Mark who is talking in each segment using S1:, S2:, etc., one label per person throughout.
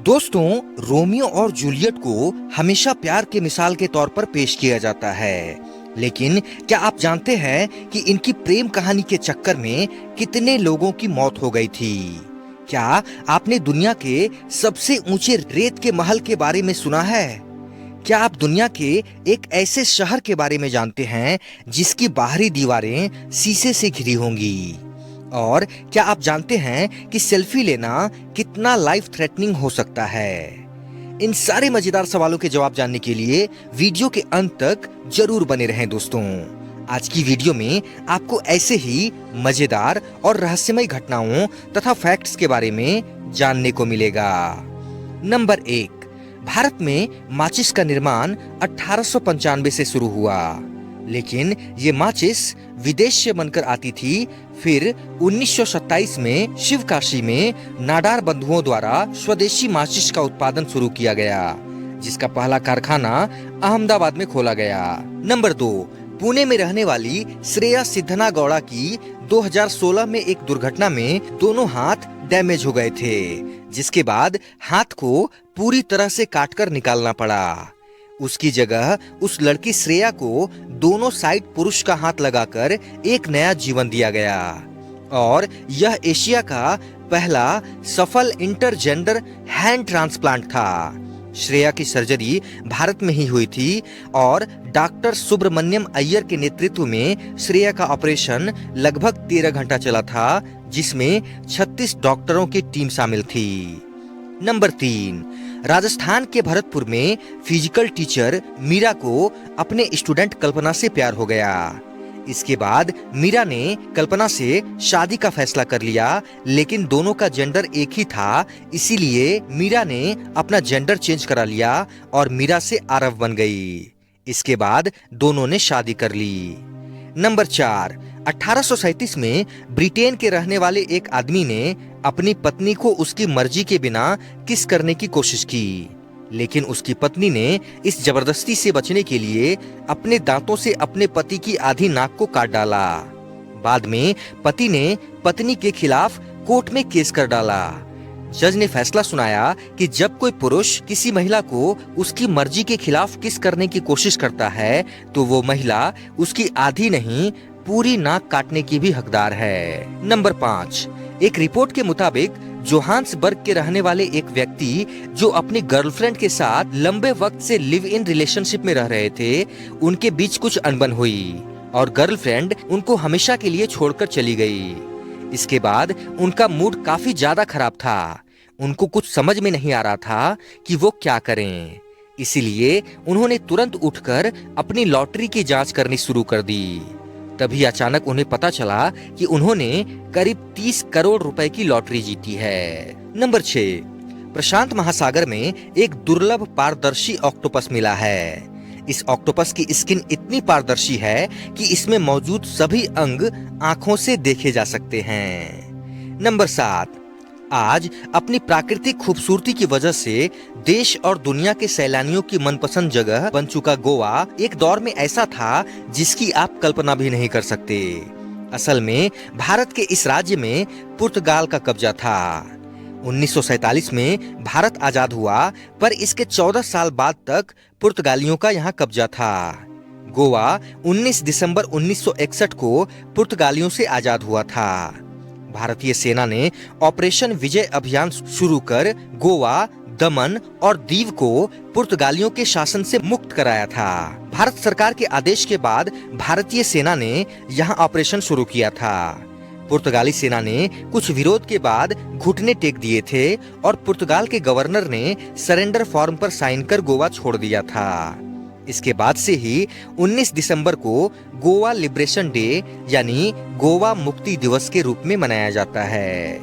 S1: दोस्तों, रोमियो और जूलियट को हमेशा प्यार की मिसाल के तौर पर पेश किया जाता है, लेकिन क्या आप जानते हैं कि इनकी प्रेम कहानी के चक्कर में कितने लोगों की मौत हो गई थी? क्या आपने दुनिया के सबसे ऊंचे रेत के महल के बारे में सुना है? क्या आप दुनिया के एक ऐसे शहर के बारे में जानते हैं जिसकी बाहरी दीवारें शीशे से घिरी होंगी? और क्या आप जानते हैं कि सेल्फी लेना कितना लाइफ थ्रेटनिंग हो सकता है? इन सारे मजेदार सवालों के जवाब जानने के लिए वीडियो के अंत तक जरूर बने रहें दोस्तों। आज की वीडियो में आपको ऐसे ही मजेदार और रहस्यमय घटनाओं तथा फैक्ट्स के बारे में जानने को मिलेगा। नंबर 1, भारत में माचिस का निर्माण 1895 से शुरू हुआ, लेकिन ये माचिस विदेश से बनकर आती थी। फिर 1927 में शिवकाशी में नाडार बंधुओं द्वारा स्वदेशी माचिस का उत्पादन शुरू किया गया, जिसका पहला कारखाना अहमदाबाद में खोला गया। नंबर 2, पुणे में रहने वाली श्रेया सिद्धना गौड़ा की 2016 में एक दुर्घटना में दोनों हाथ डैमेज हो गए थे, जिसके बाद हाथ को पूरी तरह से काटकर निकालना पड़ा। उसकी जगह उस लड़की श्रेया को दोनों साइड पुरुष का हाथ लगाकर एक नया जीवन दिया गया, और यह एशिया का पहला सफल इंटरजेंडर हैंड ट्रांसप्लांट था। श्रेया की सर्जरी भारत में ही हुई थी और डॉक्टर सुब्रमण्यम अय्यर के नेतृत्व में श्रेया का ऑपरेशन लगभग 13 घंटा चला था, जिसमें 36 डॉक्टरों की टीम शामिल थी। नंबर 3, राजस्थान के भरतपुर में फिजिकल टीचर मीरा को अपने स्टूडेंट कल्पना से प्यार हो गया। इसके बाद मीरा ने कल्पना से शादी का फैसला कर लिया, लेकिन दोनों का जेंडर एक ही था, इसीलिए मीरा ने अपना जेंडर चेंज करा लिया और मीरा से आरव बन गई। इसके बाद दोनों ने शादी कर ली। नंबर 4, 1837 में ब्रिटेन के रहने वाले एक आदमी ने अपनी पत्नी को उसकी मर्जी के बिना किस करने की कोशिश की, लेकिन उसकी पत्नी ने इस जबरदस्ती से बचने के लिए अपने दांतों से अपने पति की आधी नाक को काट डाला। बाद में पति ने पत्नी के खिलाफ कोर्ट में केस कर डाला। जज ने फैसला सुनाया कि जब कोई पुरुष किसी महिला को उसकी मर्जी के खिलाफ किस करने की कोशिश करता है, तो वो महिला उसकी आधी नहीं पूरी नाक काटने की भी हकदार है। नंबर 5, एक रिपोर्ट के मुताबिक जोहान्सबर्ग के रहने वाले एक व्यक्ति जो अपनी गर्लफ्रेंड के साथ लंबे वक्त से लिव इन रिलेशनशिप में रह रहे थे, उनके बीच कुछ अनबन हुई और गर्लफ्रेंड उनको हमेशा के लिए छोड़कर चली गई। इसके बाद उनका मूड काफी ज्यादा खराब था। उनको कुछ समझ में नहीं आ रहा था कि वो क्या करें, इसीलिए उन्होंने तुरंत उठकर अपनी लॉटरी की जांच करनी शुरू कर दी। तभी अचानक उन्हें पता चला कि उन्होंने करीब 30 करोड़ रुपए की लॉटरी जीती है। नंबर 6, प्रशांत महासागर में एक दुर्लभ पारदर्शी ऑक्टोपस मिला है। इस ऑक्टोपस की स्किन इतनी पारदर्शी है कि इसमें मौजूद सभी अंग आंखों से देखे जा सकते हैं। नंबर 7, आज अपनी प्राकृतिक खूबसूरती की वजह से देश और दुनिया के सैलानियों की मनपसंद जगह बन चुका गोवा एक दौर में ऐसा था जिसकी आप कल्पना भी नहीं कर सकते। असल में भारत के इस राज्य में पुर्तगाल का कब्जा था। 1947 में भारत आजाद हुआ, पर इसके 14 साल बाद तक पुर्तगालियों का यहाँ कब्जा था। गोवा 19 दिसंबर 1961 को पुर्तगालियों से आजाद हुआ था। भारतीय सेना ने ऑपरेशन विजय अभियान शुरू कर गोवा, दमन और दीव को पुर्तगालियों के शासन से मुक्त कराया था। भारत सरकार के आदेश के बाद भारतीय सेना ने यहाँ ऑपरेशन शुरू किया था। पुर्तगाली सेना ने कुछ विरोध के बाद घुटने टेक दिए थे और पुर्तगाल के गवर्नर ने सरेंडर फॉर्म पर साइन कर गोवा छोड़ दिया था। इसके बाद से ही 19 दिसंबर को गोवा लिबरेशन डे यानी गोवा मुक्ति दिवस के रूप में मनाया जाता है।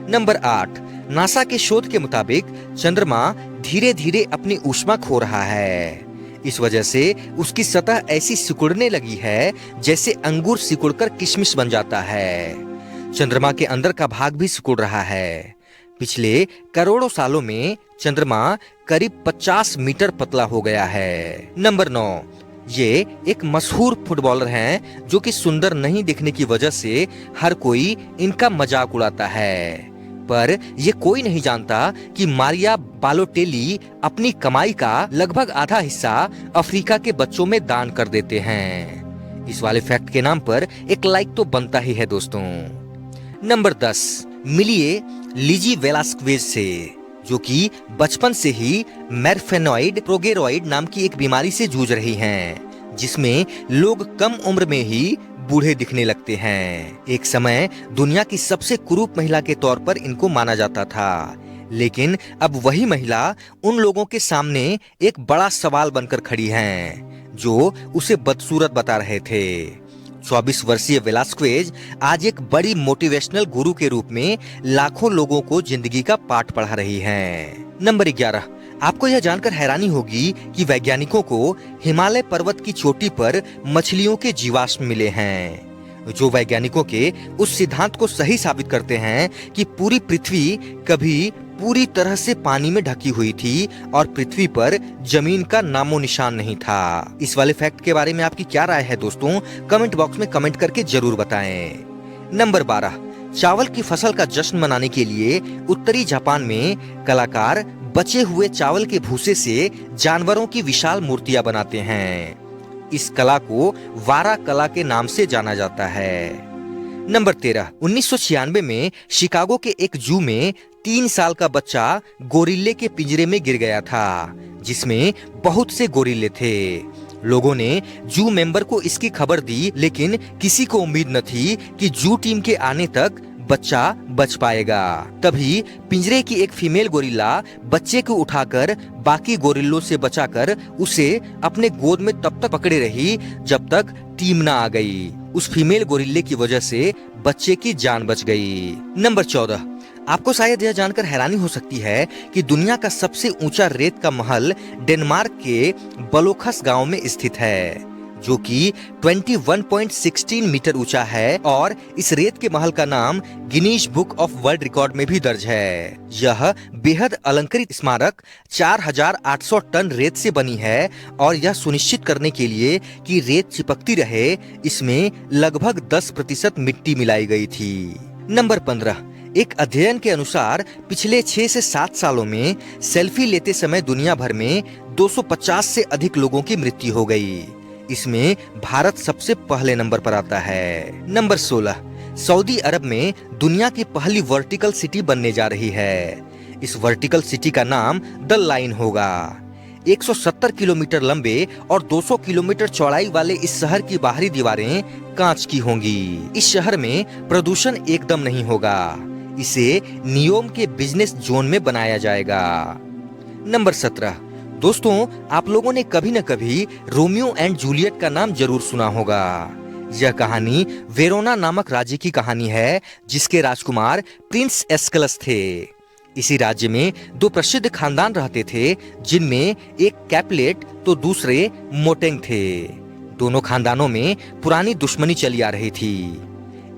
S1: नंबर 8, नासा के शोध के मुताबिक चंद्रमा धीरे धीरे अपनी ऊष्मा खो रहा है। इस वजह से उसकी सतह ऐसी सिकुड़ने लगी है जैसे अंगूर सिकुड़कर किशमिश बन जाता है। चंद्रमा के अंदर का भाग भी सिकुड़ रहा है। पिछले करोड़ों सालों में चंद्रमा करीब 50 मीटर पतला हो गया है। नंबर 9, ये एक मशहूर फुटबॉलर हैं जो कि सुंदर नहीं दिखने की वजह से हर कोई इनका मजाक उड़ाता है। पर ये कोई नहीं जानता कि मारिया बालोटेली अपनी कमाई का लगभग आधा हिस्सा अफ्रीका के बच्चों में दान कर देते हैं। इस वाले फैक्ट के नाम पर एक लाइक तो बनता ही है दोस्तों। नंबर 10, मिलिए लिजी वेलास्क्वेज से, जो कि बचपन से ही मैरफेनॉइड प्रोगेरॉइड नाम की एक बीमारी से जूझ रही हैं, जिसमें लोग कम उम्र में ही बूढ़े दिखने लगते हैं। एक समय दुनिया की सबसे कुरूप महिला के तौर पर इनको माना जाता था, लेकिन अब वही महिला उन लोगों के सामने एक बड़ा सवाल बनकर खड़ी हैं, जो उसे बदसूरत बता रहे थे। 24 वर्षीय वेलास्क्वेज आज एक बड़ी मोटिवेशनल गुरु के रूप में लाखों लोगों को जिंदगी का पाठ पढ़ा रही हैं। नंबर 11, आपको यह जानकर हैरानी होगी कि वैज्ञानिकों को हिमालय पर्वत की चोटी पर मछलियों के जीवाश्म मिले हैं, जो वैज्ञानिकों के उस सिद्धांत को सही साबित करते हैं कि पूरी पृथ्वी कभी पूरी तरह से पानी में ढकी हुई थी और पृथ्वी पर जमीन का नामो निशान नहीं था। इस वाले फैक्ट के बारे में आपकी क्या राय है दोस्तों? कमेंट बॉक्स में कमेंट करके जरूर बताएं। नंबर 12, चावल की फसल का जश्न मनाने के लिए उत्तरी जापान में कलाकार बचे हुए चावल के भूसे से जानवरों की विशाल मूर्तियां बनाते हैं। इस कला को वारा कला के नाम से जाना जाता है। नंबर 13, 1996 में शिकागो के एक जू में 3 साल का बच्चा गोरिल्ले के पिंजरे में गिर गया था, जिसमें बहुत से गोरिल्ले थे। लोगों ने जू मेंबर को इसकी खबर दी, लेकिन किसी को उम्मीद न थी कि जू टीम के आने तक बच्चा बच पाएगा। तभी पिंजरे की एक फीमेल गोरिल्ला बच्चे को उठाकर बाकी गोरिल्लों से बचाकर उसे अपने गोद में तब तक पकड़े रही जब तक टीम न आ गई। उस फीमेल गोरिल्ले की वजह से बच्चे की जान बच गई। नंबर 14, आपको शायद यह जानकर हैरानी हो सकती है कि दुनिया का सबसे ऊंचा रेत का महल डेनमार्क के बलोखस गांव में स्थित है, जो कि 21.16 मीटर ऊंचा है और इस रेत के महल का नाम Guinness book of world record में भी दर्ज है। यह बेहद अलंकृत स्मारक 4800 टन रेत से बनी है और यह सुनिश्चित करने के लिए कि रेत चिपकती रहे, इसमें लगभग 10% मिट्टी मिलाई गई थी। नंबर 15, एक अध्ययन के अनुसार पिछले 6 से 7 सालों में सेल्फी लेते समय दुनिया भर में 250 से अधिक लोगों की मृत्यु हो गई। इसमें भारत सबसे पहले नंबर पर आता है। नंबर 16, सऊदी अरब में दुनिया की पहली वर्टिकल सिटी बनने जा रही है। इस वर्टिकल सिटी का नाम द लाइन होगा। 170 किलोमीटर लंबे और 200 किलोमीटर चौड़ाई वाले इस शहर की बाहरी दीवारें कांच की होंगी। इस शहर में प्रदूषण एकदम नहीं होगा। इसे नियोम के बिजनेस जोन में बनाया जाएगा। नंबर 17, दोस्तों आप लोगों ने कभी न कभी रोमियो एंड जूलियट का नाम जरूर सुना होगा। यह कहानी वेरोना नामक राज्य की कहानी है, जिसके राजकुमार प्रिंस एस्कलस थे। इसी राज्य में 2 प्रसिद्ध खानदान रहते थे, जिनमें एक कैपलेट तो दूसरे मोटेंग थे। दोनों खानदानों में पुरानी दुश्मनी चली आ रही थी।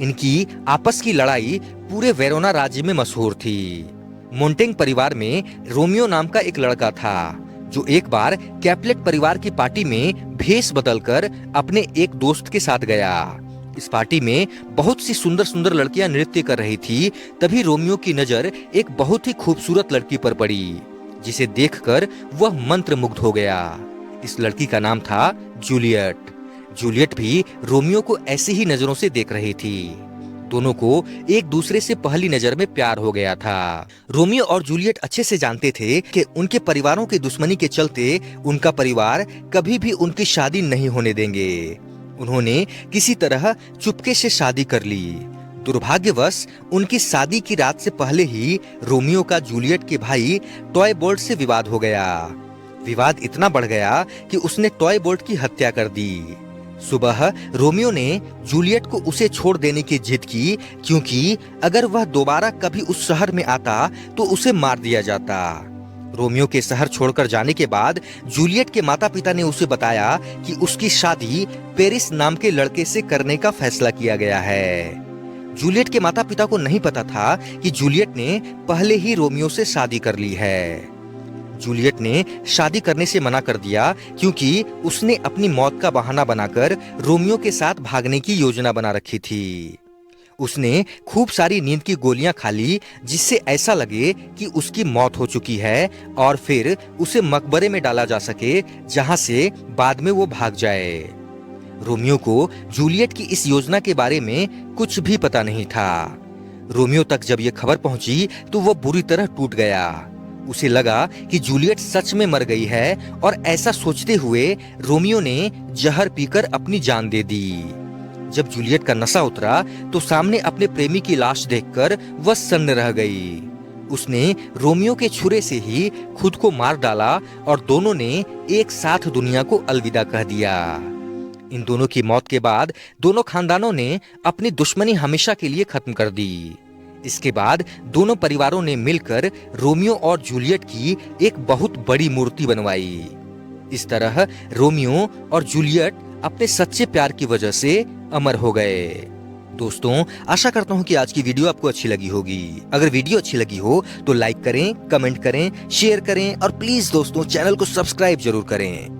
S1: इनकी आपस की लड़ाई पूरे वेरोना राज्य में मशहूर थी। मोंटेंग परिवार में रोमियो नाम का एक लड़का था, जो एक बार कैपलेट परिवार की पार्टी में भेष बदलकर अपने एक दोस्त के साथ गया। इस पार्टी में बहुत सी सुंदर सुंदर लड़कियां नृत्य कर रही थी। तभी रोमियो की नजर एक बहुत ही खूबसूरत लड़की पर पड़ी, जिसे देखकर वह मंत्रमुग्ध हो गया। इस लड़की का नाम था जूलियट। जूलियट भी रोमियो को ऐसी ही नजरों से देख रही थी। दोनों को एक दूसरे से पहली नजर में प्यार हो गया था। रोमियो और जूलियट अच्छे से जानते थे कि उनके परिवारों की दुश्मनी के चलते उनका परिवार कभी भी उनकी शादी नहीं होने देंगे। उन्होंने किसी तरह चुपके से शादी कर ली। दुर्भाग्यवश उनकी शादी की रात से पहले ही रोमियो का जूलियट के भाई टॉय बोल्ट से विवाद हो गया। विवाद इतना बढ़ गया कि उसने टॉय बोल्ट की हत्या कर दी। सुबह रोमियो ने जूलियट को उसे छोड़ देने की जिद की, क्योंकि अगर वह दोबारा कभी उस शहर में आता तो उसे मार दिया जाता। रोमियो के शहर छोड़कर जाने के बाद जूलियट के माता पिता ने उसे बताया कि उसकी शादी पेरिस नाम के लड़के से करने का फैसला किया गया है। जूलियट के माता पिता को नहीं पता था कि जूलियट ने पहले ही रोमियो से शादी कर ली है। जूलियट ने शादी करने से मना कर दिया, क्योंकि उसने अपनी मौत का बहाना बनाकर रोमियो के साथ भागने की योजना बना रखी थी। उसने खूब सारी नींद की गोलियां खा ली, जिससे ऐसा लगे कि उसकी मौत हो चुकी है और फिर उसे मकबरे में डाला जा सके, जहां से बाद में वो भाग जाए। रोमियो को जूलियट की इस योजना के बारे में कुछ भी पता नहीं था। रोमियो तक जब ये खबर पहुंची तो वो बुरी तरह टूट गया। उसे लगा कि जूलियट सच में मर गई है और ऐसा सोचते हुए रोमियो ने जहर पीकर अपनी जान दे दी। जब जूलियट का नशा उतरा तो सामने अपने प्रेमी की लाश देखकर वह सन्न रह गई। उसने रोमियो के छुरे से ही खुद को मार डाला और दोनों ने एक साथ दुनिया को अलविदा कह दिया। इन दोनों की मौत के बाद दोनों खानदानों ने अपनी दुश्मनी हमेशा के लिए खत्म कर दी। इसके बाद दोनों परिवारों ने मिलकर रोमियो और जूलियट की एक बहुत बड़ी मूर्ति बनवाई। इस तरह रोमियो और जूलियट अपने सच्चे प्यार की वजह से अमर हो गए। दोस्तों, आशा करता हूं कि आज की वीडियो आपको अच्छी लगी होगी। अगर वीडियो अच्छी लगी हो तो लाइक करें, कमेंट करें, शेयर करें और प्लीज दोस्तों चैनल को सब्सक्राइब जरूर करें।